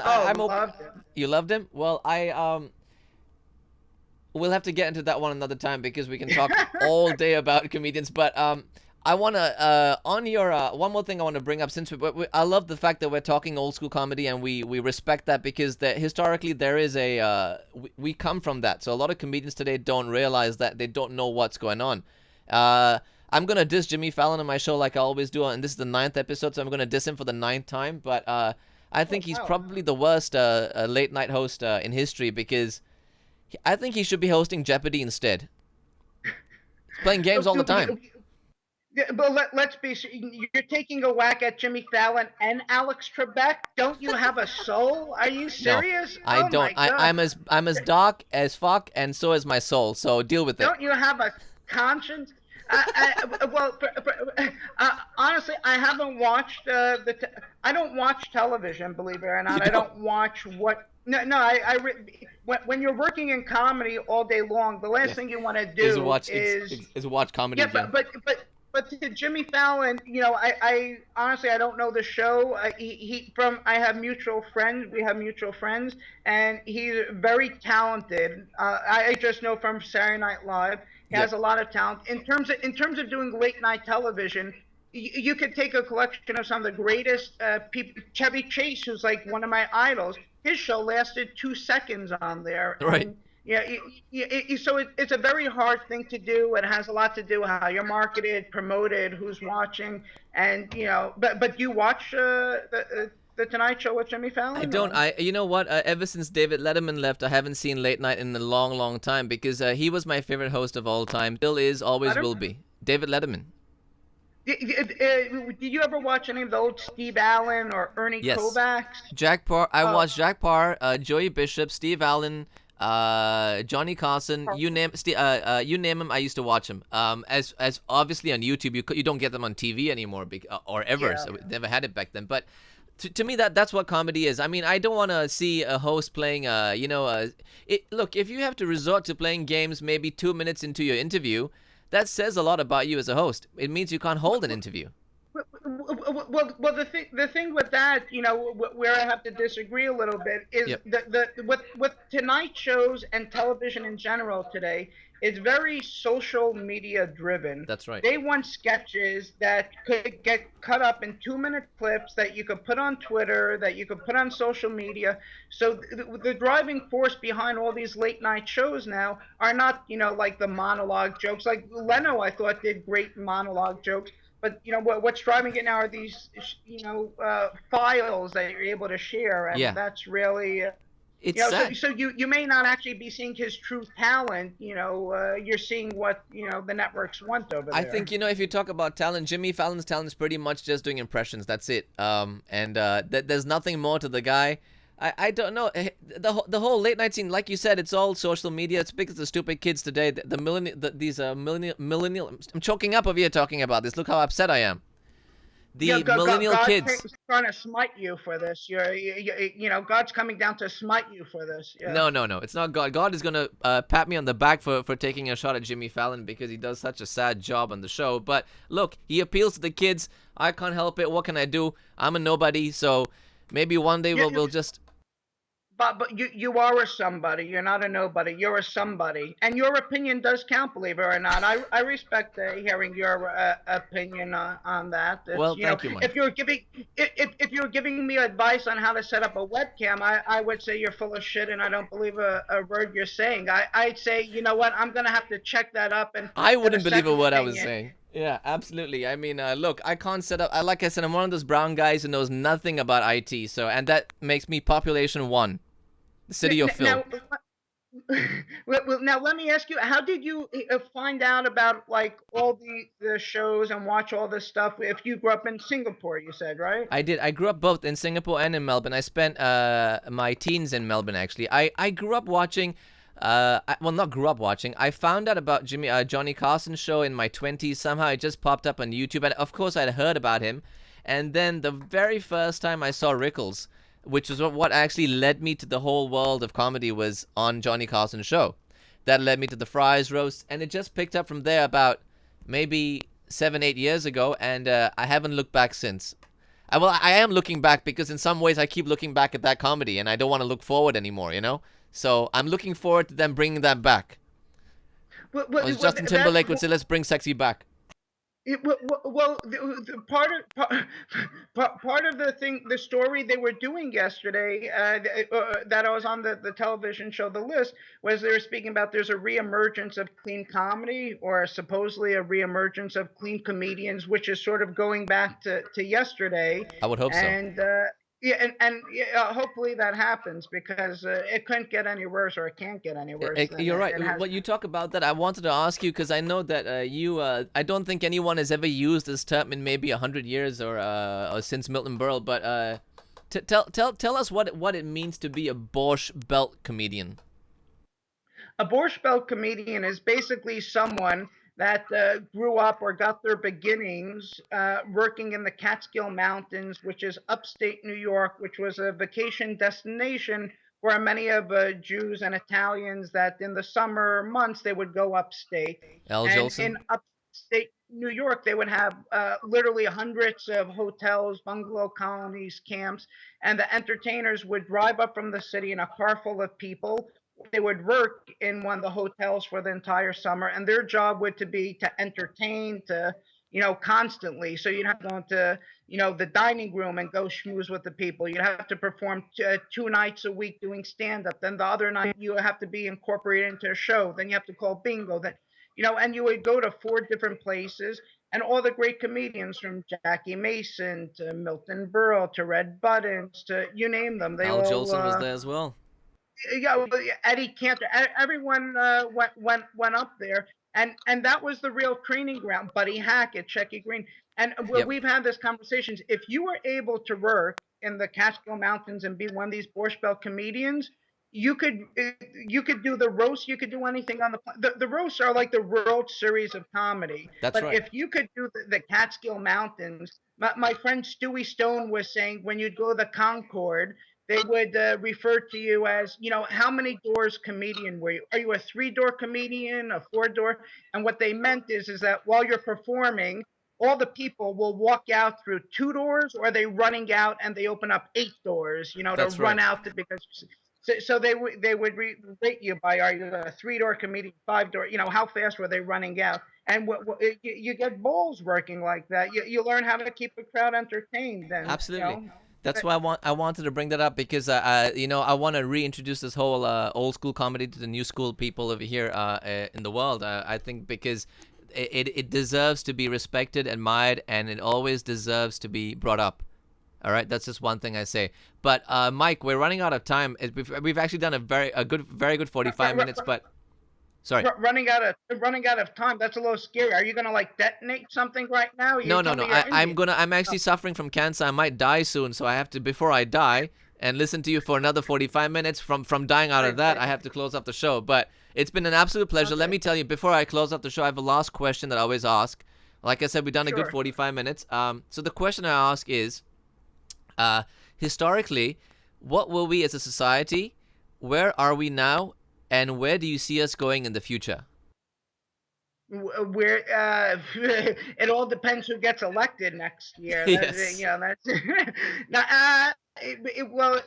Speaker 1: I'm
Speaker 2: Oh,
Speaker 1: okay.
Speaker 2: loved him.
Speaker 1: You loved him? Well, we'll have to get into that one another time because we can talk all day about comedians. But I want to on your one more thing I want to bring up, since I love the fact that we're talking old school comedy, and we respect that, because historically there is a we come from that, so a lot of comedians today don't realize that, they don't know what's going on. I'm gonna diss Jimmy Fallon on my show like I always do, and this is the ninth episode, so I'm gonna diss him for the ninth time. But I
Speaker 2: Oh,
Speaker 1: think he's
Speaker 2: wow.
Speaker 1: probably the worst late night host in history, because I think he should be hosting Jeopardy instead. He's playing games all the time.
Speaker 2: Yeah, but let's be. You're taking a whack at Jimmy Fallon and Alex Trebek. Don't you have a soul? Are you
Speaker 1: No,
Speaker 2: serious?
Speaker 1: I
Speaker 2: Oh
Speaker 1: don't.
Speaker 2: my God!
Speaker 1: I'm as dark as fuck, and so is my soul. So deal with it.
Speaker 2: Don't you have a conscience? Well, honestly, I haven't watched I don't watch television, believe it or
Speaker 1: You
Speaker 2: not. I
Speaker 1: don't.
Speaker 2: don't watch what. No, no. When you're working in comedy all day long, the last
Speaker 1: Yes.
Speaker 2: thing you want to
Speaker 1: Is
Speaker 2: do
Speaker 1: watch is watch comedy,
Speaker 2: yeah,
Speaker 1: Jim.
Speaker 2: but to Jimmy Fallon, I honestly I don't know the show. He from I have mutual friends. We have mutual friends, and he's very talented. I just know from Saturday Night Live, he
Speaker 1: Yep.
Speaker 2: has a lot of talent. In terms of doing late night television, you could take a collection of some of the greatest people. Chevy Chase, who's like one of my idols, his show lasted 2 seconds on there,
Speaker 1: Right.
Speaker 2: and yeah, so it's a very hard thing to do. It has a lot to do with how you're marketed, promoted, who's watching, and But you watch the Tonight Show with Jimmy
Speaker 1: I
Speaker 2: Fallon,
Speaker 1: don't.
Speaker 2: or?
Speaker 1: You know what? Ever since David Letterman left, I haven't seen late night in a long, long time, because he was my favorite host of all time. Still is, always will
Speaker 2: Letterman?
Speaker 1: be. David Letterman.
Speaker 2: Did you ever watch any of the old Steve Allen or Ernie
Speaker 1: Yes.
Speaker 2: Kovacs?
Speaker 1: Jack Parr. I
Speaker 2: Oh,
Speaker 1: watched Jack Parr, Joey Bishop, Steve Allen, Johnny Carson. You name him. I used to watch him. As obviously on YouTube, you don't get them on TV anymore, or ever.
Speaker 2: yeah.
Speaker 1: So we never had it back then. But to me, that's what comedy is. I mean, I don't want to see a host playing. Look, if you have to resort to playing games, maybe 2 minutes into your interview, that says a lot about you as a host. It means you can't hold an interview.
Speaker 2: Well, the thing with that, where I have to disagree a little bit is
Speaker 1: Yep,
Speaker 2: the with tonight shows and television in general today is very social media driven.
Speaker 1: that's right.
Speaker 2: They want sketches that could get cut up in 2 minute clips that you could put on Twitter, that you could put on social media. So the driving force behind all these late night shows now are not, like the monologue jokes. Like Leno, I thought did great monologue jokes, but what's driving it now are these files that you're able to share, and
Speaker 1: Yeah,
Speaker 2: that's really
Speaker 1: it's
Speaker 2: so
Speaker 1: sad.
Speaker 2: so you may not actually be seeing his true talent. You're seeing what the networks want over
Speaker 1: I
Speaker 2: there.
Speaker 1: think, if you talk about talent, Jimmy Fallon's talent is pretty much just doing impressions. That's it. And there's nothing more to the guy. I don't know. The whole late night scene, like you said, it's all social media. It's because the stupid kids today, the millennial, these millennial. I'm choking up over here talking about this. Look how upset I am.
Speaker 2: Yeah,
Speaker 1: The millennial
Speaker 2: God's
Speaker 1: kids.
Speaker 2: trying to smite you for this. God's coming down to smite you for this. Yeah.
Speaker 1: No, no, no. It's not God. God is gonna pat me on the back for taking a shot at Jimmy Fallon, because he does such a sad job on the show. But look, he appeals to the kids. I can't help it. What can I do? I'm a nobody. So maybe one day
Speaker 2: Yeah,
Speaker 1: we'll just.
Speaker 2: but you are a somebody. You're not a nobody. You're a somebody, and your opinion does count. Believe it or not, I respect hearing your opinion on that. It's
Speaker 1: Well, thank you,
Speaker 2: if
Speaker 1: Mike.
Speaker 2: you're giving me advice on how to set up a webcam, I would say you're full of shit, and I don't believe a word you're saying. I'd say, you know what, I'm gonna have to check that up and
Speaker 1: I
Speaker 2: get a
Speaker 1: wouldn't believe
Speaker 2: second
Speaker 1: what I was
Speaker 2: opinion.
Speaker 1: saying. Yeah, absolutely. I mean, look, I can't set up. Like I said, I'm one of those brown guys who knows nothing about IT. So, and that makes me population one, the city of Phil.
Speaker 2: Now, well, now let me ask you: how did you find out about like all the shows and watch all this stuff? If you grew up in Singapore, you said, right?
Speaker 1: I did. I grew up both in Singapore and in Melbourne. I spent my teens in Melbourne, actually. I grew up watching. Well, not grew up watching. I found out about Johnny Carson's show in my 20s. Somehow it just popped up on YouTube, and of course I'd heard about him. And then the very first time I saw Rickles, which was what actually led me to the whole world of comedy, was on Johnny Carson's show. That led me to the Fries roast, and it just picked up from there about maybe 7, 8 years ago, and I haven't looked back since. I am looking back, because in some ways I keep looking back at that comedy, and I don't want to look forward anymore, So I'm looking forward to them bringing that back.
Speaker 2: Well,
Speaker 1: As Justin
Speaker 2: that's
Speaker 1: Timberlake would say, let's bring sexy back.
Speaker 2: Well, the part of the thing, the story they were doing yesterday, that I was on the television show, The List, was they were speaking about there's a reemergence of clean comedy, or supposedly a reemergence of clean comedians, which is sort of going back to yesterday,
Speaker 1: I would hope so.
Speaker 2: and yeah, and yeah, hopefully that happens, because it couldn't get any worse, or it can't get any worse than
Speaker 1: You're right.
Speaker 2: it has.
Speaker 1: What you talk about that, I wanted to ask you because I know that I don't think anyone has ever used this term in maybe 100 years or since Milton Berle. But tell us what it means to be a Borscht Belt comedian.
Speaker 2: A Borscht Belt comedian is basically someone that grew up or got their beginnings working in the Catskill Mountains, which is upstate New York, which was a vacation destination for many of Jews and Italians, that in the summer months they would go upstate.
Speaker 1: Al
Speaker 2: And
Speaker 1: Jolson.
Speaker 2: in upstate New York, they would have literally hundreds of hotels, bungalow colonies, camps, and the entertainers would drive up from the city in a car full of people. They would work in one of the hotels for the entire summer, and their job would to be to entertain, to constantly. So you'd have to go into the dining room and go schmooze with the people. You'd have to perform 2 nights a week doing stand up. Then the other night you have to be incorporated into a show. Then you have to call bingo. Then and you would go to 4 different places, and all the great comedians, from Jackie Mason to Milton Berle to Red Buttons to you name them, they
Speaker 1: Al
Speaker 2: all
Speaker 1: Jolson was there as well.
Speaker 2: yeah, well, yeah, Eddie Cantor, everyone went up there, and that was the real training ground. Buddy Hackett, Shecky Green, and
Speaker 1: Yep,
Speaker 2: we've had this conversations. If you were able to work in the Catskill Mountains and be one of these Borscht Belt comedians, you could do the roast, you could do anything on the roasts are like the World Series of comedy.
Speaker 1: that's
Speaker 2: But
Speaker 1: right.
Speaker 2: if you could do the Catskill Mountains, my friend Stewie Stone was saying when you'd go to the Concord, they would refer to you as, how many doors comedian were you? Are you a 3 door comedian, a 4 door? And what they meant is that while you're performing, all the people will walk out through 2 doors, or are they running out and they open up 8 doors, to
Speaker 1: That's right.
Speaker 2: run out because. So they would rate you by, are you a 3 door comedian, 5 door? How fast were they running out? And you get balls working like that. You learn how to keep a crowd entertained. And
Speaker 1: Absolutely. That's why I wanted to bring that up because I want to reintroduce this whole old school comedy to the new school people over here in the world. I think because it deserves to be respected, admired, and it always deserves to be brought up. All right, that's just one thing I say. But Mike, we're running out of time. We've actually done very good 45 minutes. But sorry.
Speaker 2: running out of time. That's a little scary. Are you gonna like detonate something right now? You
Speaker 1: No, no,
Speaker 2: told
Speaker 1: no.
Speaker 2: me you're Indian.
Speaker 1: I'm
Speaker 2: Oh,
Speaker 1: actually suffering from cancer. I might die soon, so I have to before I die and listen to you for another 45 minutes. From dying out of
Speaker 2: right,
Speaker 1: that,
Speaker 2: right.
Speaker 1: I have to close up the show. But it's been an absolute pleasure. Let
Speaker 2: Okay,
Speaker 1: me tell you, before I close up the show, I have a last question that I always ask. Like I said, we've done a good
Speaker 2: sure.
Speaker 1: 45 minutes. So the question I ask is, uh, historically, what were we as a society? Where are we now? And where do you see us going in the future?
Speaker 2: Where it all depends who gets elected next year.
Speaker 1: Yes.
Speaker 2: That's now, well,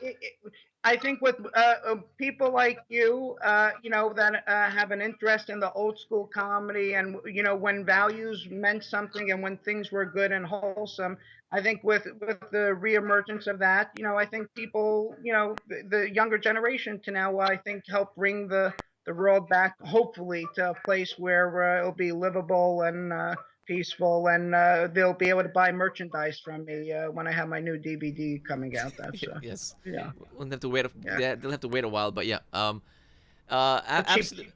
Speaker 2: I think with people like you, that have an interest in the old school comedy, and when values meant something and when things were good and wholesome. I think with the reemergence of that, I think people, the younger generation to now, I think, help bring the world back, hopefully, to a place where it'll be livable and peaceful, and they'll be able to buy merchandise from me when I have my new DVD coming out. That's
Speaker 1: Yes.
Speaker 2: yeah,
Speaker 1: We'll have to wait.
Speaker 2: yeah,
Speaker 1: They'll have to wait a while, but yeah.
Speaker 2: cheap.
Speaker 1: Absolutely,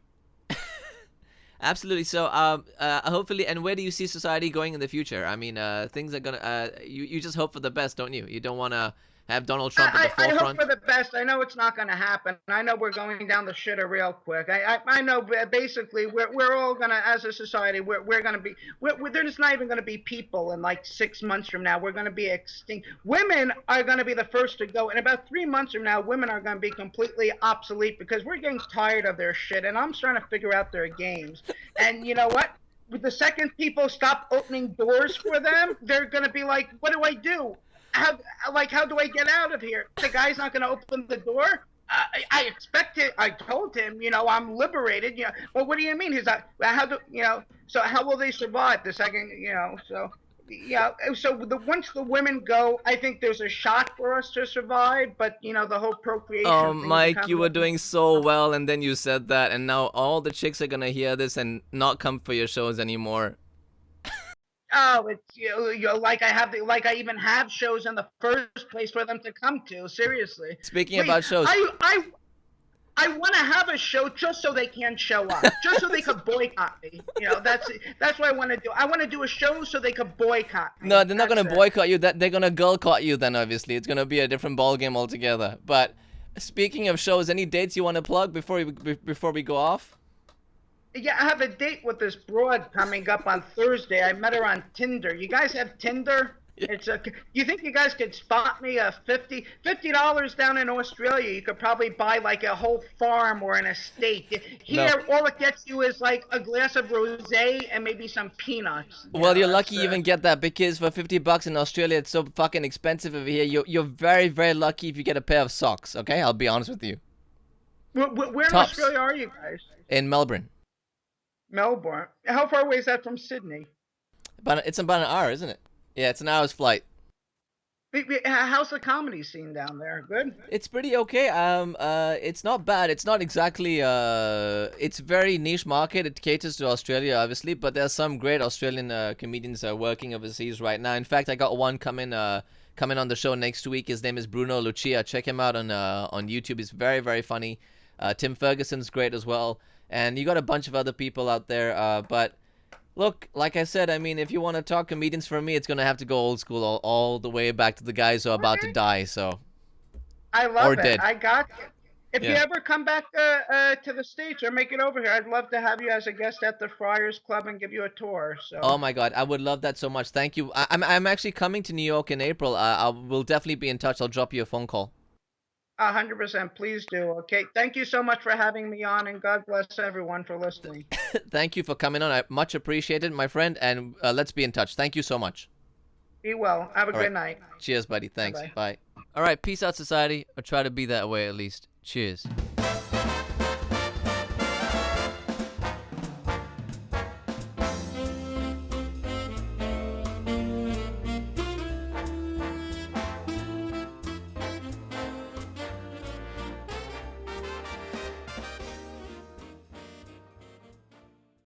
Speaker 1: absolutely. So, hopefully, and where do you see society going in the future? I mean, things are gonna. You just hope for the best, don't you? You don't want to have Donald Trump at the
Speaker 2: I hope for
Speaker 1: forefront.
Speaker 2: the best. I know it's not going to happen. I know we're going down the shitter real quick. I know basically we're all gonna, as a society, we're gonna be there's not even going to be people in like 6 months from now. We're going to be extinct. Women are going to be the first to go. In about 3 months from now, women are going to be completely obsolete because we're getting tired of their shit, and I'm trying to figure out their games. And you know what? The second people stop opening doors for them, they're going to be like, what do I do? how how do I get out of here? The guy's not going to open the door. I expected. I told him, I'm liberated. Well, what do you mean? He's like, well, how do So how will they survive the second? So yeah. So once the women go, I think there's a shot for us to survive. But the whole
Speaker 1: Oh,
Speaker 2: procreation thing
Speaker 1: Mike, you
Speaker 2: becomes.
Speaker 1: were doing so well, and then you said that, and now all the chicks are gonna hear this and not come for your shows anymore.
Speaker 2: Oh, it's like I even have shows in the first place for them to come to. Seriously,
Speaker 1: Speaking
Speaker 2: please,
Speaker 1: about shows,
Speaker 2: I want to have a show just so they can't show up, just so they could boycott me. That's what I want to do. I want to do a show so they could boycott
Speaker 1: no,
Speaker 2: me.
Speaker 1: they're not
Speaker 2: That's
Speaker 1: gonna
Speaker 2: it.
Speaker 1: boycott you. That they're gonna girlcott you. Then obviously, it's gonna be a different ball game altogether. But speaking of shows, any dates you want to plug before we go off?
Speaker 2: Yeah, I have a date with this broad coming up on Thursday. I met her on Tinder. You guys have Tinder? It's a. You think you guys could spot me a $50 down in Australia? You could probably buy like a whole farm or an estate.
Speaker 1: No.
Speaker 2: Here, all it gets you is like a glass of rosé and maybe some peanuts.
Speaker 1: Well, you're
Speaker 2: That's
Speaker 1: lucky you even get that because for $50 in Australia, it's so fucking expensive over here. You're very very lucky if you get a pair of socks. Okay, I'll be honest with you.
Speaker 2: Where in
Speaker 1: Tops
Speaker 2: Australia are you guys?
Speaker 1: in Melbourne,
Speaker 2: Melbourne. How far away is that from Sydney?
Speaker 1: but it's about an hour, isn't it? Yeah, it's an hour's flight.
Speaker 2: How's the comedy scene down there? Good.
Speaker 1: It's pretty okay. It's not bad. It's not exactly. It's very niche market. It caters to Australia, obviously, but there's some great Australian comedians working overseas right now. In fact, I got one coming on the show next week. His name is Bruno Lucia. Check him out on YouTube. He's very very funny. Tim Ferguson's great as well, and you got a bunch of other people out there. But look, like I said, I mean, if you want to talk comedians for me, it's gonna have to go old school, all the way back to the guys who are about to
Speaker 2: Okay.
Speaker 1: die. So
Speaker 2: I
Speaker 1: or
Speaker 2: love it.
Speaker 1: dead.
Speaker 2: I got you. If you
Speaker 1: Yeah.
Speaker 2: ever come back to the States or make it over here, I'd love to have you as a guest at the Friars Club and give you a tour.
Speaker 1: Oh
Speaker 2: So,
Speaker 1: my God, I would love that so much. Thank you. I'm actually coming to New York in April. I will definitely be in touch. I'll drop you a phone call.
Speaker 2: 100%, please do. Okay. Thank you so much for having me on, and God bless everyone for listening.
Speaker 1: Thank you for coming on. I much appreciated, my friend. And let's be in touch. Thank you so much.
Speaker 2: Be well. Have a
Speaker 1: All right.
Speaker 2: good night.
Speaker 1: Cheers, buddy. Thanks.
Speaker 2: Bye-bye.
Speaker 1: Bye. All right. Peace out, society. Or try to be that way at least. Cheers.